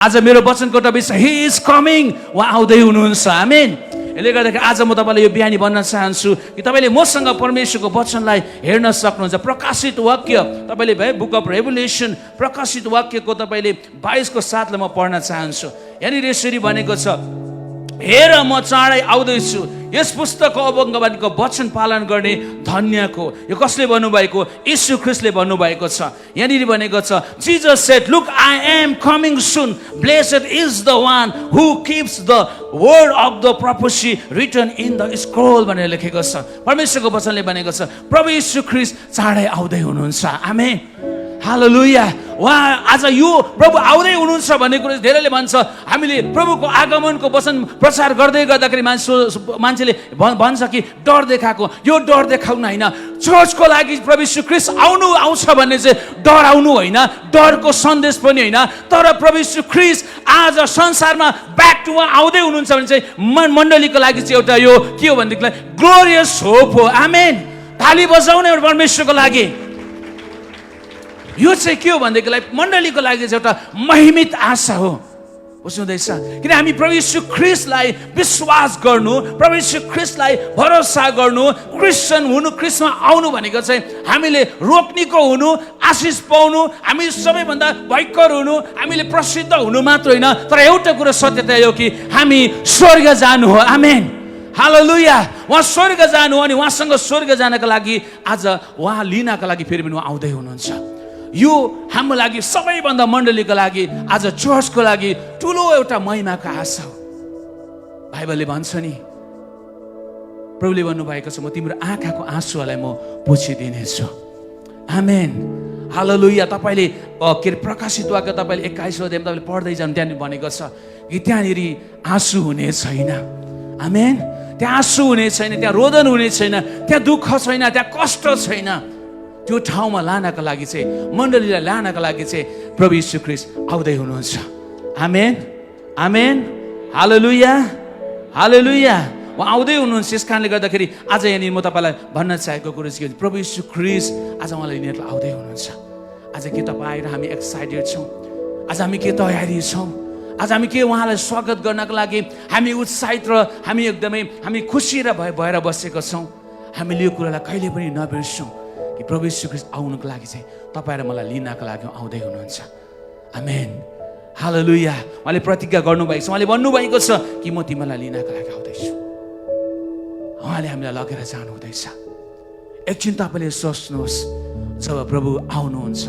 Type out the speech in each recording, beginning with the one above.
आज मेरो वचनको टपिक छ ही इज कमिङ, उहाँ आउँदै हुनुहुन्छ। आमेन। यसले गर्दाखेरि आज म तपाईँलाई यो बिहानी भन्न चाहन्छु कि तपाईँले मसँग परमेश्वरको वचनलाई हेर्न सक्नुहुन्छ। प्रकाशित वाक्य तपाईँले भाइ बुक अफ रेभुलेसन प्रकाशित वाक्यको तपाईँले 22 को 7 लाई म पढ्न चाहन्छु। यहाँनिर यसरी भनेको छ, हेर म चाँडै आउँदैछु, यस पुस्तकको अवगमनको वचन पालन गर्ने धन्यको। यो कसले भन्नुभएको? यीशु ख्रीष्टले भन्नुभएको छ। यहाँनिर भनेको छ, Jesus said look I am coming soon, blessed is the one who keeps the word of the prophecy written in the scroll भनेर लेखेको छ। परमेश्वरको वचनले भनेको छ प्रभु यीशु ख्रीष्ट चाँडै आउँदै हुनुहुन्छ। आमेन, हालेलुया। उहाँ आज यो प्रभु आउँदै हुनुहुन्छ भन्ने कुरो धेरैले भन्छ। हामीले प्रभुको आगमनको वचन प्रचार गर्दै गर्दाखेरि मान्छेले भन्छ कि डर देखाएको। यो डर देखाउनु होइन, चर्चको लागि प्रभु यीशु ख्रीष्ट आउँछ भन्ने चाहिँ डर आउनु होइन, डरको सन्देश पनि होइन। तर प्रभु यीशु ख्रीष्ट आज संसारमा ब्याक टु उहाँ आउँदै हुनुहुन्छ भने चाहिँ मण्डलीको लागि चाहिँ एउटा यो के हो भनेदेखिलाई ग्लोरियस होप हो। आमेन। ताली बजाउने एउटा परमेश्वरको लागि। यो चाहिँ के हो भनेदेखिलाई मण्डलीको लागि चाहिँ एउटा महिमित आशा हो। बुझ्नुहुँदैछ? किन हामी प्रभु यीशु ख्रीष्टलाई विश्वास गर्नु, प्रभु यीशु ख्रीष्टलाई भरोसा गर्नु, क्रिस्चियन हुनु, ख्रीष्टमा आउनु भनेको चाहिँ हामीले रोक्नीको हुनु, आशिष पाउनु, हामी सबैभन्दा भयङ्कर हुनु, हामीले प्रसिद्ध हुनु मात्र होइन, तर एउटा कुरो सत्यता यो कि हामी स्वर्ग जानु हो। आमेन, हालेलुया। उहाँ स्वर्ग जानु हो अनि उहाँसँग स्वर्ग जानका लागि आज उहाँ लिनका लागि फेरि पनि उहाँ आउँदै हुनुहुन्छ। यो हाम्रो लागि सबैभन्दा मण्डलीको लागि आज चर्चको लागि ठुलो एउटा महिमाको आशा हो। बाइबलले भन्छ नि, प्रभुले भन्नुभएको छ म तिम्रो आँखाको आँसुहरूलाई म पोछिदिनेछु। आमेन, हालेलुया। तपाईँले के प्रकाशित वाक्य तपाईँले 21 अध्यायमा तपाईँले पढ्दै जानु, त्यहाँनिर भनेको छ कि त्यहाँनिर आँसु हुने छैन। आमेन। त्यहाँ आँसु हुने छैन, त्यहाँ रोदन हुने छैन, त्यहाँ दुःख छैन, त्यहाँ कष्ट छैन। त्यो ठाउँमा लानका लागि चाहिँ मण्डलीलाई लानका लागि चाहिँ प्रभु यीशु ख्रीष्ट आउँदै हुनुहुन्छ। आमेन, आमेन, हालेलुया, हालेलुया। उहाँ आउँदै हुनुहुन्छ। यस कारणले गर्दाखेरि आज यहाँनिर म तपाईँलाई भन्न चाहेको कुरो चाहिँ प्रभु यीशु ख्रीष्ट आज उहाँलाई लिएर आउँदै हुनुहुन्छ। आज के तपाईँ र हामी एक्साइटेड छौँ? आज हामी के तयारी छौँ? आज हामी के उहाँलाई स्वागत गर्नको लागि हामी उत्साहित र हामी एकदमै हामी खुसी र भएर बसेको छौँ? हामीले यो कुरालाई कहिले पनि नबिर्सौँ कि प्रभु यीशु ख्रीष्ट आउनुको लागि चाहिँ तपाईँ र मलाई लिनको लागि आउँदै हुनुहुन्छ। आमेन, हालेलुया। उहाँले प्रतिज्ञा गर्नुभएको छ, उहाँले भन्नुभएको छ कि म तिमीलाई लिनको लागि आउँदैछु। उहाँले हामीलाई लगेर जानुहुँदैछ। एकछिन तपाईँले सोच्नुहोस्, जब प्रभु आउनुहुन्छ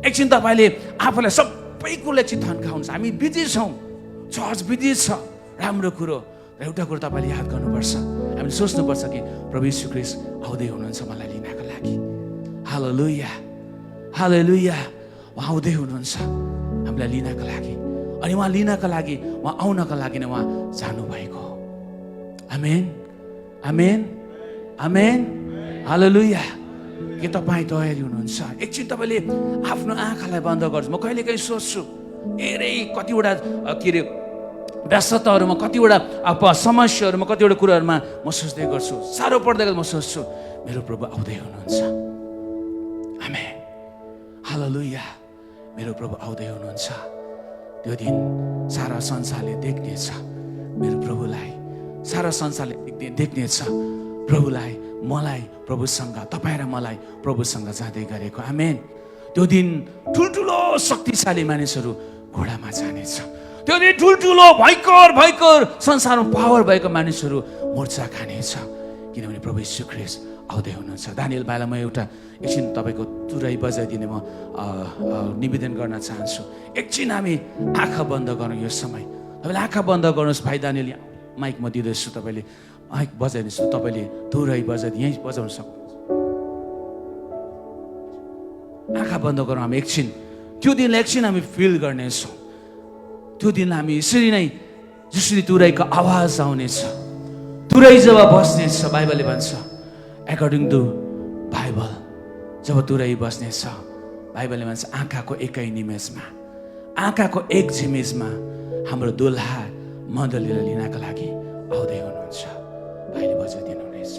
एकछिन तपाईँले आफूलाई सबै कुरोले चाहिँ थन्काउनुहुन्छ। हामी बिजी छौँ, चर्च बिजी छ, राम्रो कुरो। र एउटा कुरो तपाईँले याद गर्नुपर्छ, हामीले सोच्नुपर्छ कि प्रभु यीशु ख्रीष्ट आउँदै हुनुहुन्छ मलाई लिनको लागि। हालेलुया, हालेलुया। उहाँ आउँदै हुनुहुन्छ हामीलाई लिनका लागि, अनि उहाँ लिनका लागि, उहाँ आउनका लागि नै उहाँ जानुभएको हो। आमेन, आमेन, आमेन, हालेलुया। के तपाईँ तयारी हुनुहुन्छ? एकछिन तपाईँले आफ्नो आँखालाई बन्द गर्छु। म कहिले काहीँ सोच्छु, धेरै कतिवटा के अरे व्यस्तताहरूमा, कतिवटा समस्याहरूमा, कतिवटा कुराहरूमा म सोच्दै गर्छु। साह्रो पर्दै म सोच्छु मेरो प्रभु आउँदै हुनुहुन्छ। आमेन, हालेलुया। मेरो प्रभु आउँदै हुनुहुन्छ। त्यो दिन सारा संसारले देख्नेछ मेरो प्रभुलाई, सारा संसारले देख्नेछ प्रभुलाई, मलाई प्रभुसँग, तपाईँ र मलाई प्रभुसँग जाँदै गरेको। आमेन। त्यो दिन ठुल्ठुलो शक्तिशाली मानिसहरू घोडामा जानेछ। त्यो दिन ठुल्ठुलो भयङ्कर भयङ्कर संसारमा पावर भएको मानिसहरू मोर्चा खानेछ, किनभने प्रभु यीशु ख्रीष्ट आउँदै हुनुहुन्छ। दानियल भाइलाई म एउटा एकछिन तपाईँको तुरै बजाइदिने म निवेदन गर्न चाहन्छु। एकछिन हामी आँखा बन्द गरौँ यो समय। तपाईँले आँखा बन्द गर्नुहोस्। भाइ दानियल माइक म दिँदैछु, तपाईँले माइक बजाइदिनुहोस्। तपाईँले तुरै बजाइदिनु, यहीँ बजाउन सक्नुहुन्छ। आँखा बन्द गरौँ हामी एकछिन। त्यो दिनलाई एकछिन हामी फिल गर्नेछौँ। त्यो दिन हामी यसरी नै जसरी तुरैको आवाज आउनेछ, तुरै जब बस्नेछ, बाइबलले भन्छ एकर्डिङ टु बाइबल, जब तुरै बस्नेछ, बाइबलले भन्छ आँखाको एकै निमेषमा, आँखाको एक झिमेजमा हाम्रो दुल्हा मण्डलीलाई लिनका लागि आउँदै हुनुहुन्छ। भाइले बजाइदिनु हुनेछ।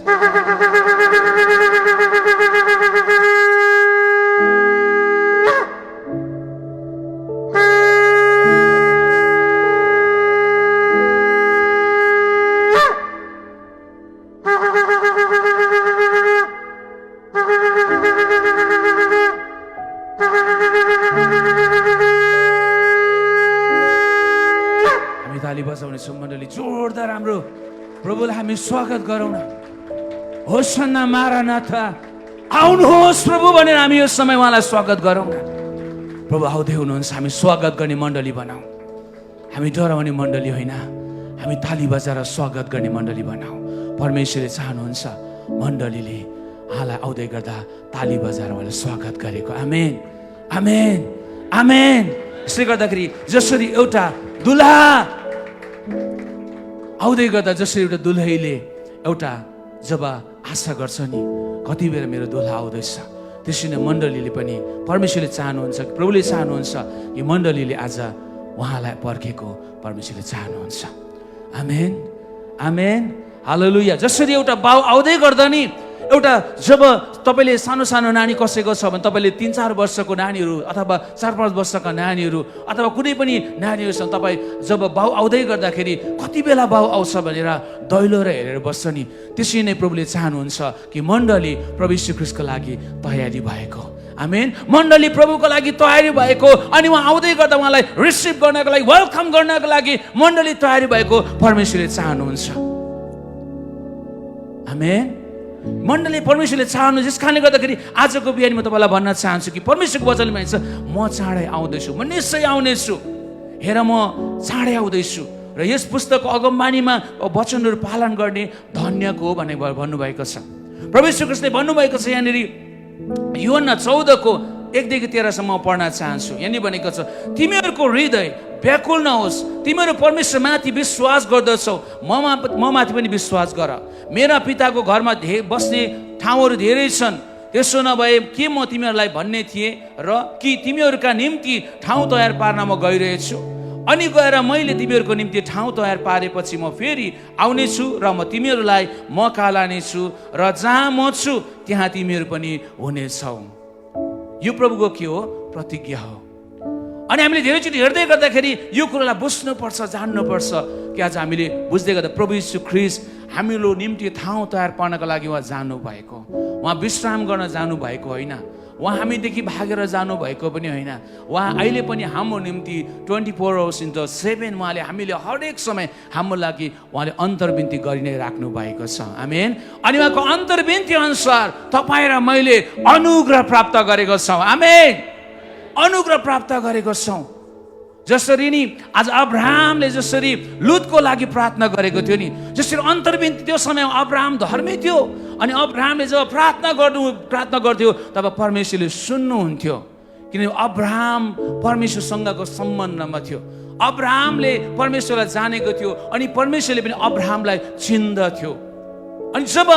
ताली बजाउनेछौँ मण्डली, जोरदार हाम्रो प्रभुलाई हामी स्वागत गरौँ न। होसन्ना मारानाथा, आउनुहोस् प्रभु भनेर हामी यो समय उहाँलाई स्वागत गरौँ न। प्रभु आउँदै हुनुहुन्छ, हामी स्वागत गर्ने मण्डली बनाऊ। हामी डराउने मण्डली होइन, हामी ताली बजाएर स्वागत गर्ने मण्डली बनाऊ। परमेश्वरले चाहनुहुन्छ मण्डलीले उहाँलाई आउँदै गर्दा ताली बजाएर उहाँलाई स्वागत गरेको। आमेन, आमेन, आमेन। यसले गर्दाखेरि जसरी एउटा दुल्हा आउँदै गर्दा, जसरी एउटा दुलहीले एउटा जब आशा गर्छ नि कति बेर मेरो दुल्हा आउँदैछ, त्यसरी नै मण्डलीले पनि परमेश्वरले चाहनुहुन्छ, प्रभुले चाहनुहुन्छ कि मण्डलीले आज उहाँलाई पर्खेको परमेश्वरले चाहनुहुन्छ। आमेन, आमेन, हालेलुया। जसरी एउटा बाउ आउँदै गर्दा नि एउटा, जब तपाईँले सानो सानो नानी कसैको छ भने तपाईँले 3-4 वर्षको नानीहरू अथवा 4-5 वर्षका नानीहरू अथवा कुनै पनि नानीहरूसँग तपाईँ जब बाउ आउँदै गर्दाखेरि कति बेला बाउ आउँछ भनेर दैलो र हेरेर बस्छ नि, त्यसरी नै प्रभुले चाहनुहुन्छ कि मण्डली प्रभु यीशु ख्रीष्टको लागि तयारी भएको। आमेन। मण्डली प्रभुको लागि तयारी भएको, अनि उहाँ आउँदै गर्दा उहाँलाई रिसिभ गर्नको लागि, वेलकम गर्नको लागि मण्डली तयारी भएको परमेश्वरले चाहनुहुन्छ। आमेन। मण्डली परमेश्वरले चाहनु, जस कारणले गर्दाखेरि आजको बिहान म तपाईँलाई भन्न चाहन्छु कि परमेश्वरको वचनले भन्छ म चाँडै आउँदैछु, म निश्चय आउनेछु, हेर म चाँडै आउँदैछु। र यस पुस्तकको अगमबाणीमा वचनहरू पालन गर्ने धन्यको हो भनेर भन्नुभएको छ। परमेश्वर कृष्णले भन्नुभएको छ यहाँनिर यूहन्ना 14:1-13 पढ्न चाहन्छु। यहाँनिर भनेको छ, तिमीहरूको हृदय व्याकुल नहोस्, तिमीहरू परमेश्वर माथि विश्वास गर्दछौ, म माथि पनि विश्वास गर। मेरा पिताको घरमा बस्ने ठाउँहरू धेरै छन्, त्यसो नभए के म तिमीहरूलाई भन्ने थिएँ र कि तिमीहरूका निम्ति ठाउँ तयार पार्न म गइरहेछु। अनि गएर मैले तिमीहरूको निम्ति ठाउँ तयार पारेपछि म फेरि आउनेछु र म तिमीहरूलाई म कहाँ लानेछु, र जहाँ म छु त्यहाँ तिमीहरू पनि हुनेछौ। यो प्रभुको के हो? प्रतिज्ञा हो। अनि हामीले धेरैचोटि हेर्दै गर्दाखेरि यो कुरालाई बुझ्नुपर्छ, जान्नुपर्छ कि आज हामीले बुझ्दै गर्दा प्रभु यीशु ख्रीष्ट हाम्रो निम्ति ठाउँ तयार पार्नको लागि उहाँ जानुभएको, उहाँ विश्राम गर्न जानुभएको होइन, उहाँ हामीदेखि भागेर जानुभएको पनि होइन। उहाँ अहिले पनि हाम्रो निम्ति 24 hours/7 उहाँले हामीले हरेक समय हाम्रो लागि उहाँले अन्तर्विन्ती गरि नै राख्नु भएको छ। आमेन। अनि उहाँको अन्तर्विन्ती अनुसार तपाईँ र मैले अनुग्रह प्राप्त गरेको छौँ। आमेन। अनुग्रह प्राप्त गरेको छौँ। जसरी नि आज अब्राहमले जसरी लुतको लागि प्रार्थना गरेको थियो नि, जसरी अन्तर्विन्ती त्यो समय अब्राहम धर्मी थियो, अनि अब्राहमले जब प्रार्थना गर्थ्यो तब परमेश्वरले सुन्नुहुन्थ्यो, किनभने अब्राहम परमेश्वरसँगको सम्बन्धमा थियो। अब्राहमले परमेश्वरलाई जानेको थियो, अनि परमेश्वरले पनि अब्राहमलाई चिन्दथ्यो। अनि जब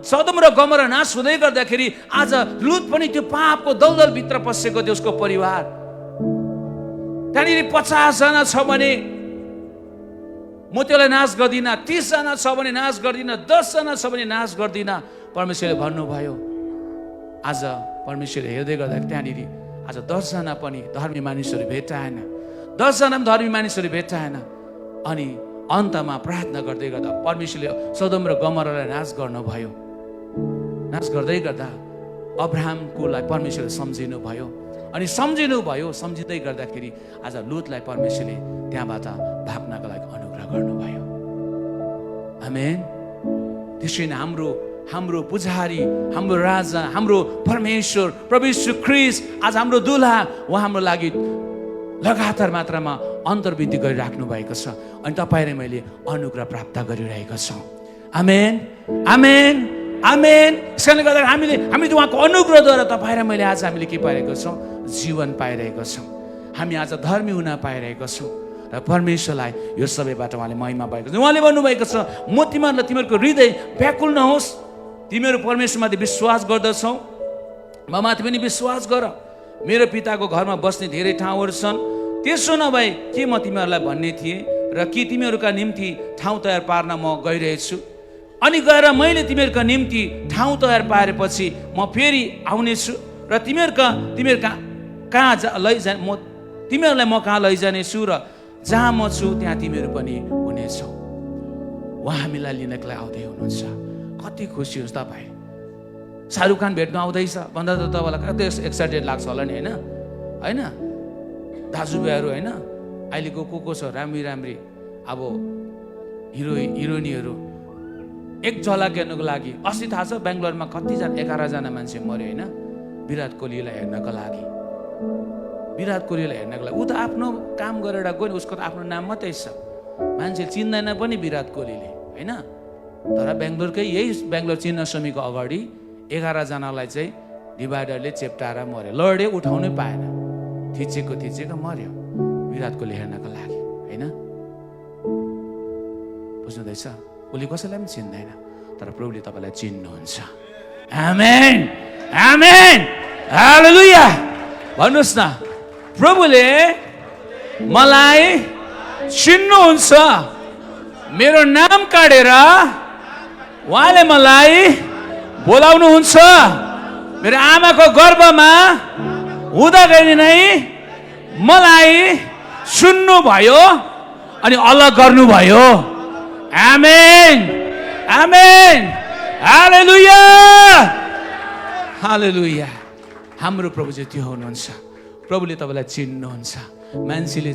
सदम र गमोरा नाश हुँदै गर्दाखेरि आज लुत पनि त्यो पापको दलदलभित्र पसेको थियो, उसको परिवार। त्यहाँनिर 50 जना छ भने म त्यसलाई नाश गर्दिनँ, 30 जना छ भने नाश गर्दिनँ, 10 जना छ भने नाश गर्दिनँ, परमेश्वरले भन्नुभयो। आज परमेश्वरले हेर्दै गर्दा त्यहाँनिर आज 10 जना पनि धर्मी मानिसहरू भेटाएन, 10 जना पनि धर्मी मानिसहरू भेटाएन। अनि अन्तमा प्रार्थना गर्दै गर्दा परमेश्वरले सदम र गमोरालाई नाश गर्नुभयो। नाश गर्दै गर्दा अब्राहमको लागि परमेश्वरले सम्झिनु भयो, अनि सम्झिँदै गर्दाखेरि आज लुतलाई परमेश्वरले त्यहाँबाट भाग्नको लागि अनुग्रह गर्नुभयो। आमेन। त्यसरी नै हाम्रो पुजारी, हाम्रो राजा, हाम्रो परमेश्वर प्रभु यीशु ख्रीष्ट आज हाम्रो दुल्हा, उहाँ हाम्रो लागि लगातार मात्रामा अन्तर्विन्ती गरिराख्नु भएको छ, अनि तपाईँ र मैले अनुग्रह प्राप्त गरिरहेका छौँ। आमेन, आमेन, आमेन। यसले गर्दा हामीले उहाँको अनुग्रहद्वारा तपाईँ र मैले आज हामीले के पाइरहेको छौँ? जीवन पाइरहेको छौँ। हामी आज धर्मी हुन पाइरहेको छौँ, र परमेश्वरलाई यो सबैबाट उहाँले महिमा भएको छ। उहाँले भन्नुभएको छ, म तिमीहरूलाई, तिमीहरूको हृदय व्याकुल नहोस्, तिमीहरू परमेश्वरमाथि विश्वास गर्दछौ, म माथि पनि विश्वास गर। मेरो पिताको घरमा बस्ने धेरै ठाउँहरू छन्, त्यसो नभए के म तिमीहरूलाई भन्ने थिएँ र कि तिमीहरूका निम्ति ठाउँ तयार पार्न म गइरहेछु। अनि गएर मैले तिमीहरूका निम्ति ठाउँ तयार पारेपछि म फेरि आउनेछु र तिमीहरूलाई म कहाँ लैजानेछु, र जहाँ म छु त्यहाँ तिमीहरू पनि हुनेछौ। उहाँ हामीलाई लिनको लागि आउँदै हुनुहुन्छ। कति खुसी होस् तपाईँ। शाहरुख खान भेट्नु आउँदैछ भन्दा त तपाईँलाई कति एक्साइटेड लाग्छ होला नि, होइन? दाजुभाइहरू होइन, अहिलेको को छ राम्री अब हिरोइनहरू एक झलक हेर्नुको लागि अस्ति थाहा छ बेङ्गलोरमा कतिजना 11जना मान्छे मर्यो होइन विराट कोहलीलाई हेर्नको लागि ऊ त आफ्नो काम गरेर गयो नि उसको त आफ्नो नाम मात्रै छ मान्छे चिन्दैन पनि विराट कोहलीले होइन तर बेङ्गलोरकै यही बेङ्गलोर चिन्नस्वामीको अगाडि 11जनालाई चाहिँ डिभाइडरले चेप्टाएर मर्यो लड्यो उठाउनै पाएन थिचेको मर्यो विराट कोहली हेर्नको लागि होइन बुझ्नुहुँदैछ उसले कसैलाई पनि चिन्दैन तर प्रभुले तपाईँलाई चिन्नुहुन्छ आमेन आमेन हालेलुया भन्नुहोस् न प्रभुले मलाई चिन्नुहुन्छ मेरो नाम काटेर उहाँले मलाई बोलाउनुहुन्छ मेरो आमाको गर्भमा हुँदाखेरि नै मलाई सुन्नुभयो अनि अलग गर्नुभयो आमेन आमेन हालेलुया हालेलुया हाम्रो प्रभु चाहिँ त्यो हुनुहुन्छ प्रभुले तपाईँलाई चिन्नुहुन्छ मान्छेले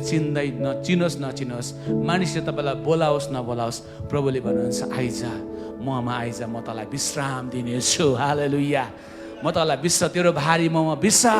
चिनोस् नचिनोस् मानिसले तपाईँलाई बोलाओस् नबोलाओस् प्रभुले भन्नुहुन्छ आइज ममा आइज म तँलाई विश्राम दिनेछु हालेलुया म तँलाई तेरो भारी ममा बिसा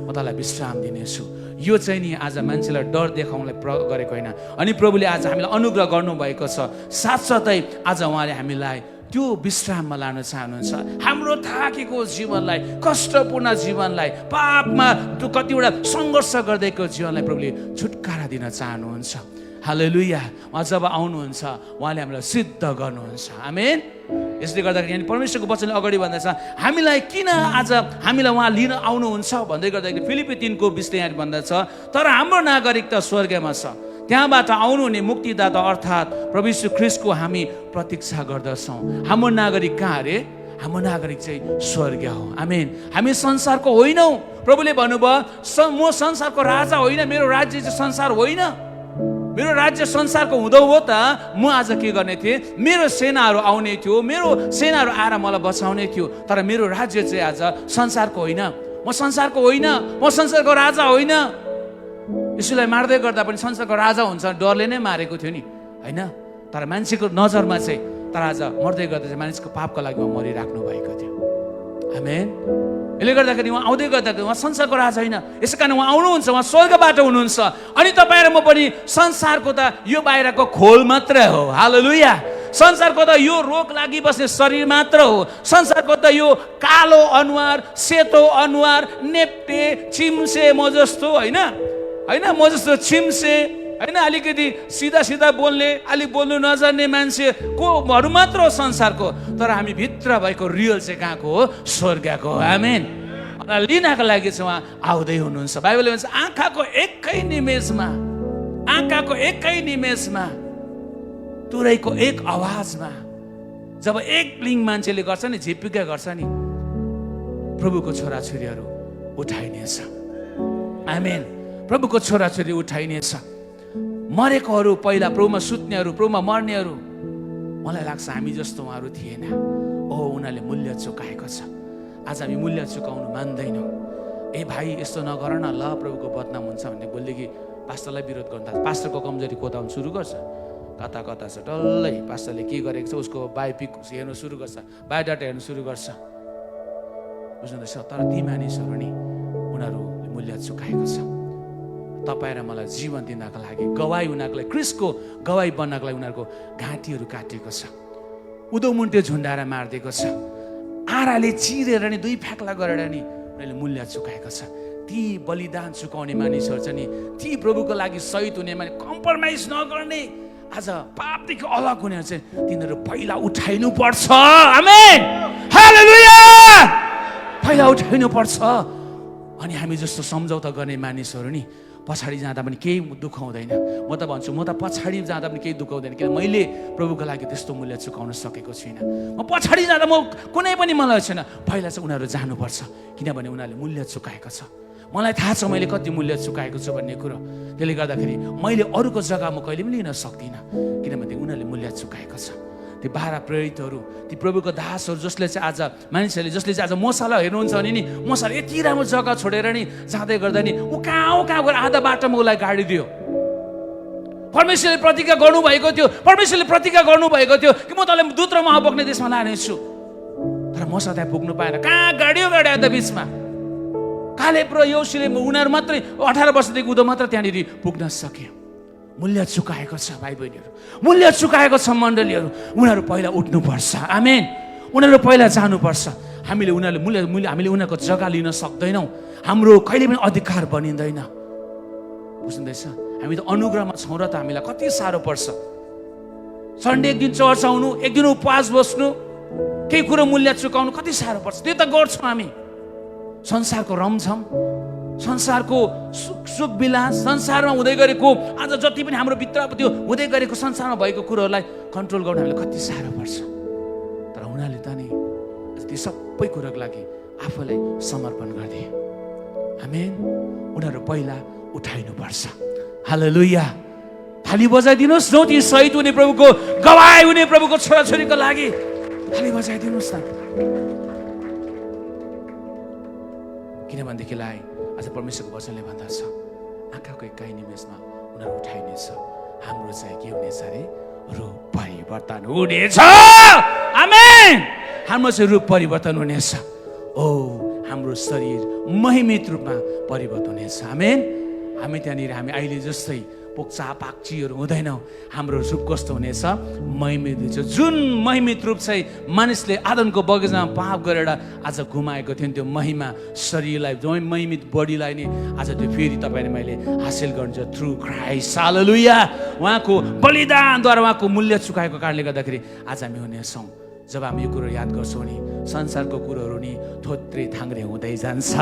म तँलाई विश्राम दिनेछु यो चाहिँ नि आज मान्छेलाई डर देखाउनलाई गरेको होइन अनि प्रभुले आज हामीलाई अनुग्रह गर्नुभएको छ साथसाथै आज उहाँले हामीलाई त्यो विश्राममा लान चाहनुहुन्छ हाम्रो थाकेको जीवनलाई कष्टपूर्ण जीवनलाई पापमा कतिवटा सङ्घर्ष गर्दैको जीवनलाई प्रभुले छुटकारा दिन चाहनुहुन्छ हालेलुया उहाँ जब आउनुहुन्छ उहाँले हामीलाई सिद्ध गर्नुहुन्छ आमेन यसले गर्दाखेरि परमेश्वरको वचनले अगाडि भन्दैछ हामीलाई किन आज हामीलाई उहाँ लिन आउनुहुन्छ भन्दै गर्दाखेरि फिलिपी 3:20 यहाँ भन्दछ तर हाम्रो नागरिक त स्वर्गमा छ त्यहाँबाट आउनुहुने मुक्तिदाता अर्थात् प्रभु यीशु ख्रीष्टको हामी प्रतीक्षा गर्दछौँ हाम्रो नागरिक कहाँ अरे हाम्रो नागरिक चाहिँ स्वर्ग हो आमेन हामी संसारको होइनौँ प्रभुले भन्नुभयो म संसारको राजा होइन मेरो राज्य चाहिँ संसार होइन मेरो राज्य संसारको हुँदो हो त म आज के गर्ने थिएँ मेरो सेनाहरू आउने थियो मेरो सेनाहरू आएर मलाई बचाउने थियो तर मेरो राज्य चाहिँ आज संसारको होइन म संसारको होइन म संसारको राजा होइन यसुलाई मार्दै गर्दा पनि संसारको राजा हुन्छ डरले नै मारेको थियो नि होइन तर मान्छेको नजरमा चाहिँ तर आज मर्दै गर्दा चाहिँ मानिसको पापको लागि उहाँ मरिराख्नु भएको थियो आमेन यसले गर्दाखेरि उहाँ आउँदै गर्दाखेरि उहाँ संसारको राजा होइन यसै कारण उहाँ आउनुहुन्छ उहाँ स्वर्गबाट हुनुहुन्छ अनि तपाईँ र म पनि संसारको त यो बाहिरको खोल मात्रै हो हालेलुया संसारको त यो रोग लागिबस्ने शरीर मात्र हो संसारको त यो कालो अनुहार सेतो अनुहार नेप्टे चिम्से म जस्तो होइन म जस्तो छिम्से होइन अलिकति सिधा बोल्ने अलिक बोल्नु नजान्ने मान्छेकोहरू मात्र हो संसारको तर हामी भित्र भएको रियल चाहिँ कहाँको हो स्वर्गको आमेन लिनको लागि चाहिँ उहाँ आउँदै हुनुहुन्छ बाइबलले भन्छ आँखाको एकै निमेषमा तुरैको एक आवाजमा जब एक लिङ मान्छेले गर्छ नि झिपिका गर्छ नि प्रभुको छोराछोरीहरू उठाइनेछ आमेन प्रभुको छोराछोरी उठाइनेछ मरेकोहरू पहिला प्रभुमा सुत्नेहरू प्रभुमा मर्नेहरू मलाई लाग्छ हामी जस्तो उहाँहरू थिएन उनीहरूले मूल्य चुकाएको छ आज हामी मूल्य चुकाउनु मान्दैनौँ भाइ यस्तो नगर न ल प्रभुको बदनाम हुन्छ भन्ने बोल्दै कि पास्टरलाई विरोध गर्नु थाल्छ पास्टरको कमजोरी कोताउनु सुरु गर्छ कता छ डल्लै पास्टरले के गरेको छ उसको बायोपिक हेर्नु सुरु गर्छ बायोडाटा हेर्नु सुरु गर्छ बुझ्नुहुँदैछ तर ती मानिसहरू नि उनीहरूले मूल्य चुकाएको छ तपाईँ र मलाई जीवन दिनको लागि गवाई हुनको लागि क्रिस्टको गवाई बन्नको लागि उनीहरूको घाँटीहरू काटेको छ उदोमुन्टे झुन्डाएर मारिदिएको छ आराले चिरेर नि 2 फ्याक्ला गरेर नि उनीहरूले मूल्य चुकाएको छ ती बलिदान चुकाउने मानिसहरू चाहिँ नि ती प्रभुको लागि सहिद हुने मानिस कम्प्रोमाइज नगर्ने आज पापदेखि अलग हुनेहरू चाहिँ तिनीहरू पहिला उठाइनु पर्छ आमेन हालेलुया पहिला उठाइनु पर्छ अनि हामी जस्तो सम्झौता गर्ने मानिसहरू नि पछाडि जाँदा पनि केही दुःख हुँदैन म त भन्छु म त पछाडि जाँदा पनि केही दुःख हुँदैन किन मैले प्रभुको लागि त्यस्तो मूल्य चुकाउन सकेको छुइनँ म पछाडि जाँदा म कुनै पनि मलाई छैन पहिला चाहिँ उनीहरू जानुपर्छ किनभने उनीहरूले मूल्य चुकाएको छ मलाई थाहा छ मैले कति मूल्य चुकाएको छु भन्ने कुरो त्यसले गर्दाखेरि मैले अरूको जग्गा म कहिले पनि लिन सक्दिनँ किनभने उनीहरूले मूल्य चुकाएको छ ती 12 प्रेरितहरू ती प्रभुको दासहरू जसले चाहिँ आज मानिसहरूले जसले चाहिँ आज मसाला हेर्नुहुन्छ भने नि मसाला यति राम्रो जग्गा छोडेर नि जाँदै गर्दा नि ऊ कहाँ गएर आधा बाटोमा उसलाई गाडी दियो परमेश्वरले प्रतिज्ञा गर्नुभएको थियो, परमेश्वरले प्रतिज्ञा गर्नुभएको थियो कि म तँलाई दूत र मह बोक्ने देशमा लानेछु। तर मसा त्यहाँ पुग्नु पाएन। कहाँ गाड्यो गाड्यो त बिचमा। कालेब र योशुले उनीहरू मात्रै 18 वर्षदेखि उदो मात्र त्यहाँनिर पुग्न सक्यो। मूल्य चुकाएको छ भाइ बहिनीहरू, मूल्य चुकाएको छ मण्डलीहरू। उनीहरू पहिला उठ्नुपर्छ। आमेन। उनीहरू पहिला जानुपर्छ। हामीले उनीहरूले हामीले उनीहरूको जग्गा लिन सक्दैनौँ। हाम्रो कहिले पनि अधिकार बनिँदैन। बुझ्नुहुँदैछ? हामी त अनुग्रहमा छौँ र त हामीलाई कति साह्रो पर्छ। सन्डे एक दिन चर्च आउनु, एक दिन उपवास बस्नु, केही कुरो मूल्य चुकाउनु कति साह्रो पर्छ। त्यो त गर्छौँ हामी। संसारको रमझम, संसारको सुख विलास, संसारमा हुँदै गरेको आज जति पनि हाम्रो भित्र त्यो हुँदै गरेको संसारमा भएको कुरोहरूलाई कन्ट्रोल गर्न हामीलाई कति साह्रो पर्छ। तर उनीहरूले त नि ती सबै कुरोको लागि आफूलाई समर्पण गरिदिए। आमेन। उनीहरू पहिला उठाइनुपर्छ। हालेलुया। थाली बजाइदिनुहोस् न ती शहीद हुने प्रभुको, गवाई हुने प्रभुको छोराछोरीको लागि थाली बजाइदिनुहोस् न। किनभनेदेखिलाई आज परमेश्वरको वचनले भन्दछ आँखाको एकाइ निमेषमा उनीहरू उठाइनेछ। हाम्रो चाहिँ के हुनेछ अरे? रूप परिवर्तन हुनेछ। आमेन। हाम्रो चाहिँ रूप परिवर्तन हुनेछ। ओ हाम्रो शरीर महिमित रूपमा परिवर्तन हुनेछ। आमेन। हामी त्यहाँनिर हामी अहिले जस्तै पोक्चा पाक्चीहरू हुँदैनौँ। हाम्रो रूप कस्तो हुनेछ? महिमित हुनेछ। जुन महिमित रूप चाहिँ मानिसले आदमको बगैँचामा पाप गरेर आज गुमाएको थियो त्यो महिमा शरीरलाई, जो महिमित बडीलाई नै आज त्यो फेरि तपाईँले मैले हासिल गर्नुहुन्छ थ्रु क्राइस्ट। हालेलुया। उहाँको बलिदानद्वारा उहाँको मूल्य चुकाएको कारणले गर्दाखेरि आज हामी हुनेछौँ। जब हामी यो कुरो याद गर्छौँ नि संसारको कुरोहरू नि थोत्रे थाङ्रे हुँदै जान्छ।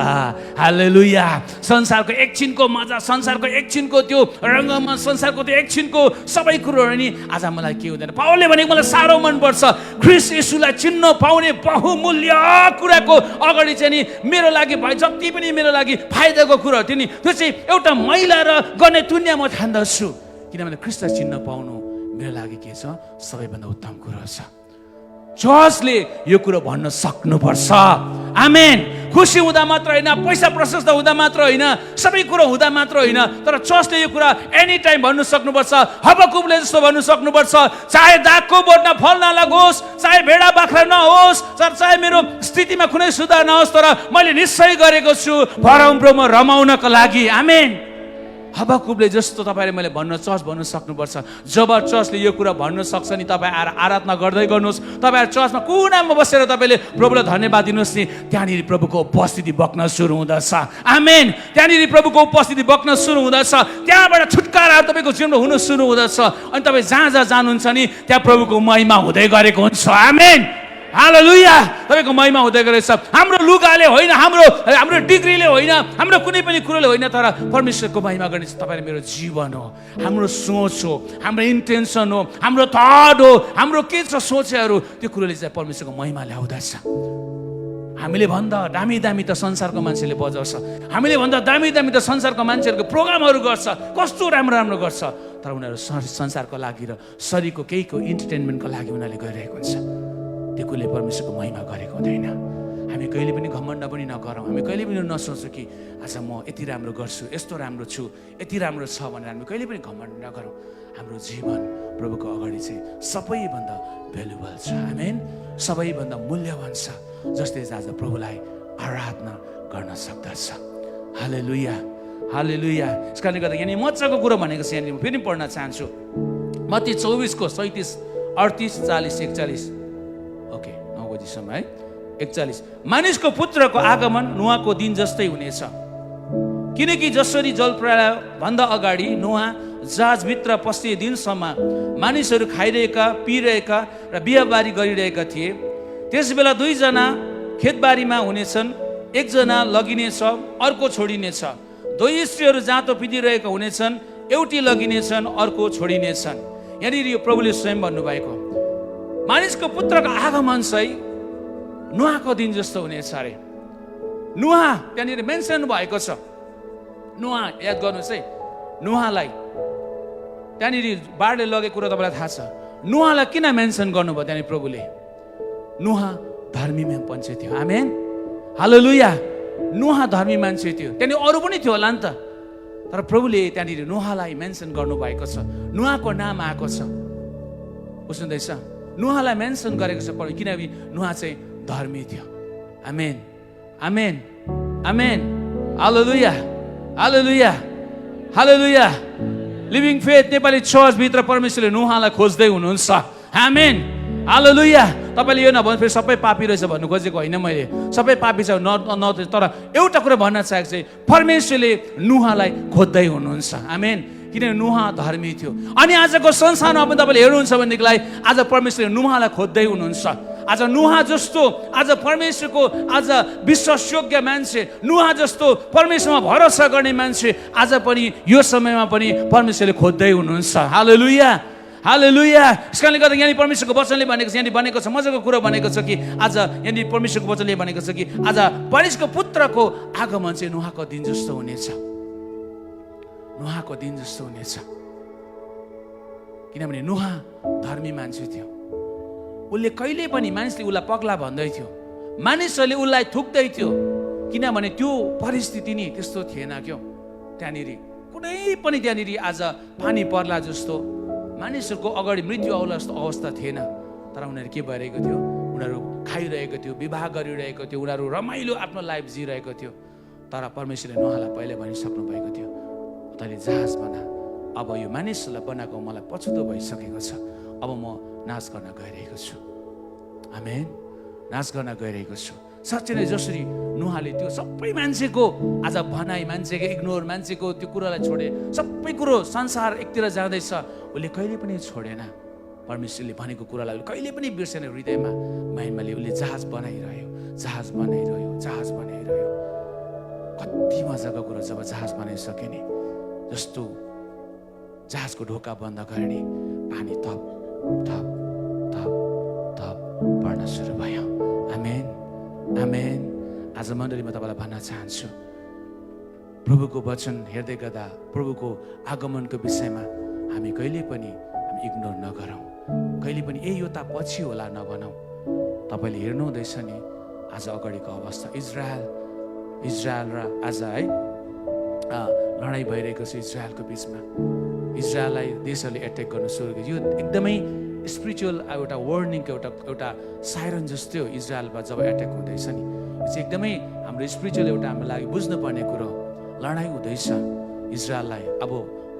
हालेलुया। संसारको एकछिनको मजा, संसारको एकछिनको त्यो रङ्गमा, संसारको त्यो एकछिनको सबै कुरोहरू नि आज मलाई के हुँदैन। पावलले भनेको मलाई साह्रो मनपर्छ। ख्रिस्ट येशूलाई चिन्न पाउने बहुमूल्य कुराको अगाडि चाहिँ नि मेरो लागि भाइ जति पनि मेरो लागि फाइदाको कुराहरू थियो नि त्यो चाहिँ एउटा मैला र गर्ने तुल्य म ठान्दछु। किनभने ख्रिस्टलाई चिन्न पाउनु मेरो लागि के छ? सबैभन्दा उत्तम कुरो छ। चर्चले यो कुरो भन्न सक्नुपर्छ। आमेन। खुसी हुँदा मात्र होइन, पैसा प्रशस्त हुँदा मात्र होइन, सबै कुरो हुँदा मात्र होइन, तर चर्चले यो कुरा एनी टाइम भन्नु सक्नुपर्छ। हबकुबले जस्तो भन्नु सक्नुपर्छ। चाहे दागको बोटमा फल नलागोस्, चाहे भेडा बाख्रा नहोस्, चाहे मेरो स्थितिमा कुनै सुधार नहोस्, तर मैले निश्चय गरेको छु परमप्रभुमा रमाउनको लागि। आमेन। हबकुबले जस्तो तपाईँले मैले चर्च भन्नु सक्नुपर्छ। जब चर्चले यो कुरा भन्न सक्छ नि तपाईँ आएर आराधना गर्दै गर्नुहोस्। तपाईँ चर्चमा कुनामा बसेर तपाईँले प्रभुलाई धन्यवाद दिनुहोस् नि, त्यहाँनिर प्रभुको उपस्थिति बग्न सुरु हुँदछ। आमेन। त्यहाँनिर प्रभुको उपस्थिति बग्न सुरु हुँदछ। त्यहाँबाट छुटकाराहरू तपाईँको जीवनमा हुन सुरु हुँदछ। अनि तपाईँ जहाँ जहाँ जानुहुन्छ नि त्यहाँ प्रभुको महिमा हुँदै गरेको हुन्छ। आमेन। हालेलुया। तपाईँको महिमा हुँदै गरेछ। हाम्रो लुगाले होइन, हाम्रो डिग्रीले होइन, हाम्रो कुनै पनि कुरोले होइन, तर परमेश्वरको महिमा गर्ने चाहिँ तपाईँले मेरो जीवन हो, हाम्रो सोच हो, हाम्रो इन्टेन्सन हो, हाम्रो थट हो, हाम्रो के छ सोचहरू, त्यो कुरोले चाहिँ परमेश्वरको महिमा ल्याउँदछ। हामीले भन्दा दामी दामी त संसारको मान्छेले बजाउँछ। हामीले भन्दा दामी दामी त संसारको मान्छेहरूको प्रोग्रामहरू गर्छ, कस्तो राम्रो राम्रो गर्छ, तर उनीहरू संसारको लागि र शरीरको केहीको इन्टरटेनमेन्टको लागि उनीहरूले गरिरहेको हुन्छ। त्यो कुरोले परमेश्वरको महिमा गरेको हुँदैन। हामी कहिले पनि घमण्ड पनि नगरौँ। हामी कहिले पनि नसोचौँ कि आज म यति राम्रो गर्छु, यस्तो राम्रो छु, यति राम्रो छ भनेर हामी कहिले पनि घमण्ड नगरौँ। हाम्रो जीवन प्रभुको अगाडि चाहिँ सबैभन्दा भ्यालुबल छ। आमेन। सबैभन्दा मूल्यवान छ, जसले आज प्रभुलाई आराधना गर्न सक्दछ। हालेलुया। हालेलुया। यस कारणले गर्दा यहाँनिर मजाको कुरो भनेको छ। यहाँनिर म फेरि पढ्न चाहन्छु मत्ती 24को 37, 38, 40, 41। ओके 9 बजीसम्म है। 41। मानिसको पुत्रको आगमन नुहाको दिन जस्तै हुनेछ। किनकि जसरी जलप्रलय भन्दा अगाडि नुहा जहाजभित्र पस्ने दिनसम्म मानिसहरू खाइरहेका, पिइरहेका र बिहाबारी गरिरहेका थिए, त्यस बेला दुईजना खेतबारीमा हुनेछन्, एकजना लगिनेछ, अर्को छोडिनेछ। दुई स्त्रीहरू जाँतो पिदिरहेका हुनेछन्, एउटी लगिनेछन्, अर्को छोडिनेछन्। यहाँनिर यो प्रभुले स्वयं भन्नुभएको मानिसको पुत्रको आगमन चाहिँ नुहाको दिन जस्तो हुनेछ अरे। नुहा त्यहाँनिर मेन्सन भएको छ। नुहा याद गर्नुहोस् है। नुहालाई त्यहाँनिर बाढले लगेको कुरा तपाईँलाई थाहा छ। नुहालाई किन मेन्सन गर्नुभयो त्यहाँनिर प्रभुले? नुहा धर्मी मान्छे थियो। आमेन। हालेलुया। नुहा धर्मी मान्छे थियो। त्यहाँनिर अरू पनि थियो होला नि त, तर प्रभुले त्यहाँनिर नुहालाई मेन्सन गर्नुभएको छ, नुहाको नाम आएको छ। बुझ्नुहुँदैछ? नुहालाई मेन्सन गरेको छ किनकि नुहा चाहिँ धर्मी थियो। आमेन, आमेन, आमेन, हालेलुया, हालेलुया, हालेलुया। लिभिङ फेथ नेपाली चर्चभित्र परमेश्वरले नुहालाई खोज्दै हुनुहुन्छ। आमेन, हालेलुया। तपाईँले यो नभन्नु फेरि सबै पापी रहेछ भन्नु खोजेको होइन मैले, सबै पापी छ तर एउटा कुरा भन्न चाहेको चाहिँ परमेश्वरले नुहालाई खोज्दै हुनुहुन्छ। आमेन, किनभने नुहा धर्मी थियो। अनि आजको संसारमा पनि तपाईँले हेर्नुहुन्छ भनेदेखिलाई आज परमेश्वरले नुहालाई खोज्दै हुनुहुन्छ। आज नुहा जस्तो आज परमेश्वरको आज विश्वासयोग्य मान्छे, नुहा जस्तो परमेश्वरमा भरोसा गर्ने मान्छे आज पनि यो समयमा पनि परमेश्वरले खोज्दै हुनुहुन्छ। हालेलुया, हालेलुया। यसकारणले गर्दा यहाँनिर परमेश्वरको वचनले भनेको छ, यहाँनिर भनेको छ, मजाको कुरा भनेको छ कि आज यहाँनिर परमेश्वरको वचनले भनेको छ कि आज परमेश्वरको पुत्रको आगमन चाहिँ नुहाको दिन जस्तो हुनेछ, नुहाको दिन जस्तो हुनेछ। किनभने नुहा धर्मी मान्छे थियो। उसले कहिले पनि मानिसले उसलाई पग्ला भन्दै थियो, मानिसहरूले उसलाई थुक्दै थियो, किनभने त्यो परिस्थिति नि त्यस्तो थिएन क्यों। त्यहाँनिर कुनै पनि त्यहाँनिर आज पानी पर्ला जस्तो मानिसहरूको अगाडि मृत्यु आउला जस्तो अवस्था थिएन। तर उनीहरू के भइरहेको थियो, उनीहरू खाइरहेको थियो, विवाह गरिरहेको थियो, उनीहरू रमाइलो आफ्नो लाइफ जिरहेको थियो। तर परमेश्वरले नुहालाई पहिले भनिसक्नु भएको थियो, तैँले जहाज बना, अब यो मानिसहरूलाई बनाएको मलाई पछुतो भइसकेको छ, अब म नाश गर्न गइरहेको छु। आमेन, नाश गर्न गइरहेको छु। साँच्चै नै जसरी नुहाले त्यो सबै मान्छेको आज भनाइ, मान्छेको इग्नोर, मान्छेको त्यो कुरालाई छोडे, सबै कुरो संसार एकतिर जाँदैछ, उसले कहिले पनि छोडेन। परमेश्वरले भनेको कुरालाई कहिले पनि बिर्सेन हृदयमा। महिमाले उसले जहाज बनाइरह्यो, जहाज बनाइरह्यो, जहाज बनाइरह्यो। कति मजाको कुरो जब जहाज बनाइसक्यो नि, जस्तो जहाजको ढोका बन्द गर्ने, पानी थप थप थप थप पर्न सुरु भयो। आमेन, आमेन। आज मण्डलीमा तपाईँलाई भन्न चाहन्छु, प्रभुको वचन हेर्दै गर्दा प्रभुको आगमनको विषयमा हामी कहिले पनि इग्नोर नगरौँ, कहिले पनि यो त पछि होला नभनौँ। तपाईँले हेर्नुहुँदैछ नि आज अगाडिको अवस्था, इजरायल र आज है लडाइँ भइरहेको छ इजरायलको बिचमा। इजरायललाई देशहरूले एट्याक गर्न सुरु गर्यो। यो एकदमै स्पिरिचुअल एउटा वार्निङको एउटा साइरन जस्तै हो। इजरायलमा जब एट्याक हुँदैछ नि, यो चाहिँ एकदमै हाम्रो स्पिरिचुअल एउटा हाम्रो लागि बुझ्नुपर्ने कुरो। लडाइँ हुँदैछ इजरायललाई, अब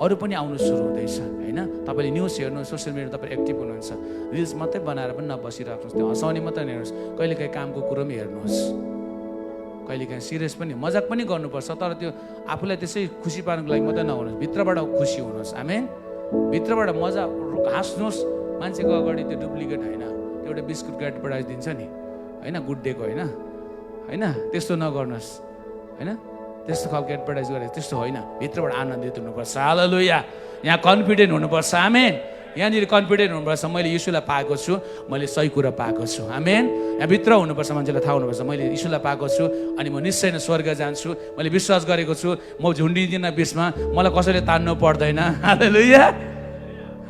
अरू पनि आउनु सुरु हुँदैछ होइन। तपाईँले न्युज हेर्नु, सोसियल मिडियामा तपाईँ एक्टिभ हुनुहुन्छ, रिल्स मात्रै बनाएर पनि नबसिराख्नुहोस्, त्यो हँसाउने मात्रै हेर्नुहोस्, कहिलेकाहीँ कामको कुरो पनि हेर्नुहोस्, कहिलेकाहीँ सिरियस पनि मजाक पनि गर्नुपर्छ, तर त्यो आफूलाई त्यसै खुसी पार्नुको लागि मात्रै नहुनुहोस्, भित्रबाट खुसी हुनुहोस्। आमेन, भित्रबाट मजा हाँस्नुहोस्। मान्छेको अगाडि त्यो डुप्लिकेट होइन, त्यो एउटा बिस्कुट एडभर्टाइज दिन्छ नि होइन, गुड डेको होइन, होइन त्यस्तो नगर्नुहोस् होइन, त्यस्तो खालको एडभर्टाइज गरेर त्यस्तो होइन। भित्रबाट आनन्दित हुनुपर्छ। हालेलुया। यहाँ कन्फिडेन्ट हुनुपर्छ। आमेन, यहाँनिर कन्फिडेन्ट हुनुपर्छ, मैले यीशुलाई पाएको छु, मैले सही कुरा पाएको छु। आमेन, यहाँ भित्र हुनुपर्छ, मान्छेलाई थाहा हुनुपर्छ मैले यीशुलाई पाएको छु अनि म निश्चय नै स्वर्ग जान्छु, मैले विश्वास गरेको छु, म झुन्डिदिन बिचमा, मलाई कसैले तान्नु पर्दैन। हालेलुया,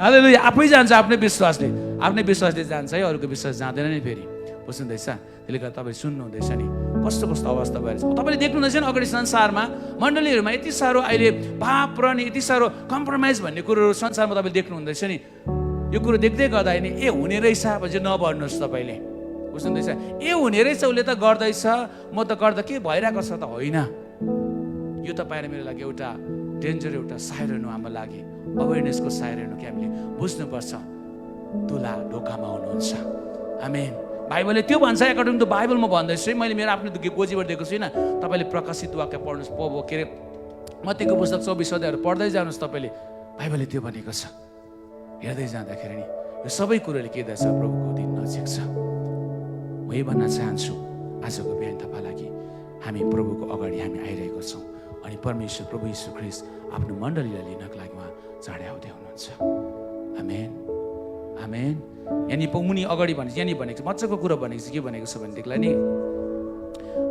हालेलुया। आफै जान्छ, आफ्नै विश्वासले जान्छ है, अरूको विश्वास जाँदैन नि फेरि। बुझ्नुहुँदैछ? त्यसले गर्दा तपाईँ सुन्नुहुँदैछ नि कस्तो कस्तो अवस्था भएर छ। तपाईँले देख्नुहुँदैछ नि अगाडि संसारमा मण्डलीहरूमा यति साह्रो अहिले पाप र नि यति साह्रो कम्प्रोमाइज भन्ने कुरोहरू संसारमा तपाईँले देख्नुहुँदैछ नि। यो कुरो देख्दै गर्दा नि हुने रहेछ भने चाहिँ नभन्नुहोस् तपाईँले। बुझ्नुहुँदैछ? हुने रहेछ, उसले त गर्दैछ, म त गर्दा के भइरहेको छ त होइन। यो तपाईँ मेरो लागि एउटा डेन्जर, एउटा साइरन हो हाम्रो लागि, अवेरनेसको साइरन हो कि हामीले बुझ्नुपर्छ तुला ढोकामा हुनुहुन्छ। आमेन। बाइबलले त्यो भन्छ, एकाउन्टिङ टु बाइबल म भन्दैछु है, मैले मेरो आफ्नो गोजीबाट दिएको छुइनँ। तपाईँले प्रकाशित वाक्य पढ्नुहोस्, के अरे मत्तीको पुस्तक 24 अध्यायहरू पढ्दै जानुहोस्। तपाईँले बाइबलले त्यो भनेको छ। हेर्दै जाँदाखेरि नि यो सबै कुरोले के दिएछ, प्रभुको दिन नजिक छ। म यही भन्न चाहन्छु आजको बिहान तपाईँलाई, हामी प्रभुको अगाडि हामी आइरहेको छौँ अनि परमेश्वर प्रभु यीशु ख्रीष्ट आफ्नो मण्डलीलाई लिनको लागि उहाँ चाँडै आउँदै हुनुहुन्छ। आमेन, आमेन। यहाँनिर मुनि अगाडि भनेको, यहाँनिर भनेको छ मजाको कुरो भनेको छ, के भनेको छ भनेदेखिलाई नि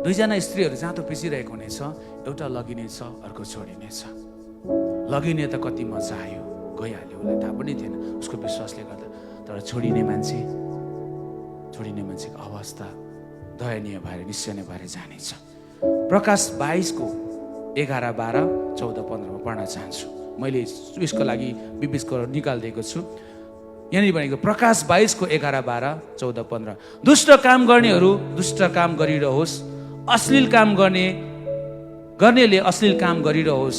दुईजना स्त्रीहरू जाँतो पिसिरहेको हुनेछ, एउटा लगिनेछ, अर्को छोडिनेछ। लगिने त कति मजा आयो, गइहाल्यो, उसलाई थाहा पनि थिएन उसको विश्वासले गर्दा। तर छोडिने मान्छेको अवस्था दयनीय भएर निश्चय नै भएर जानेछ। प्रकाश 22 को 11-12 14-15 पढ्न चाहन्छु। मैले उसको लागि 20 करोड निकालिदिएको छु। यहाँनिर भनेको प्रकाश 22 11, 12, 14, 15। दुष्ट काम गर्नेहरू दुष्ट काम गरिरहोस्, अश्लील काम गर्नेले अश्लील काम गरिरहोस्,